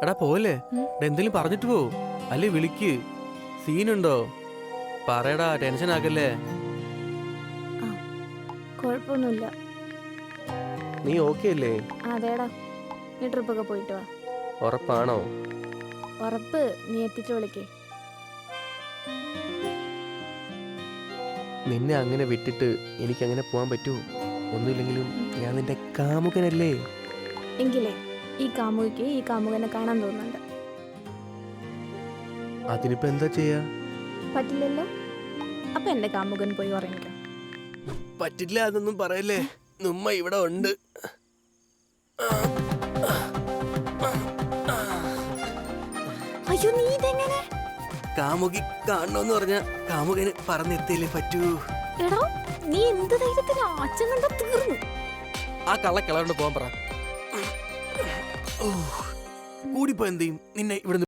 എടാ പോലെ എന്തെങ്കിലും പറഞ്ഞിട്ട് പോ, അല്ലേ വിളിക്ക്. സീനുണ്ടോ? പറയടാ, ടെൻഷൻ ആക്കല്ലേ. കുഴപ്പമൊന്നുമില്ല. നീ ഓക്കെ അല്ലേ? അതേടാ, നീ ട്രിപ്പൊക്കെ പോയിട്ട് വാ. ഉറപ്പാണോ? ഉറപ്പ്. നീ എത്തിച്ചു വിളിക്കേ. നിന്നെ അങ്ങനെ വിട്ടിട്ട് എനിക്കങ്ങനെ പോകാൻ പറ്റുമോ? ഒന്നുമില്ലെങ്കിലും ഞാൻ നിന്റെ കാമുകനല്ലേ. എങ്കിലേ ഈ കാമുകിക്ക് ഈ കാമുകനെ കാണാൻ തോന്നുന്നുണ്ട്. അതിനിപ്പോ എന്താ ചെയ്യാ? പറ്റില്ലല്ലോ. അപ്പൊ എന്റെ കാമുകൻ പോയി ഉറങ്ങിക്കോ. പറ്റില്ല, അതൊന്നും പറയല്ലേ. നമ്മ ഇവിടെ ഉണ്ട്. അയ്യോ, നീ ഇതെങ്ങനെ? കാമുകി കാണണോന്ന് പറഞ്ഞ കാമുകന് പറഞ്ഞെത്തിയല്ലേ പറ്റൂ. എടോ, നീ എന്ത് ധൈര്യത്തിലാ? അച്ഛൻ കണ്ട തീർന്നു. ആ കള്ളക്കിളവണ്ട് പോകാൻ പറ. കൂടിപ്പോ എന്ത് ചെയ്യും? നിന്നെ ഇവിടെ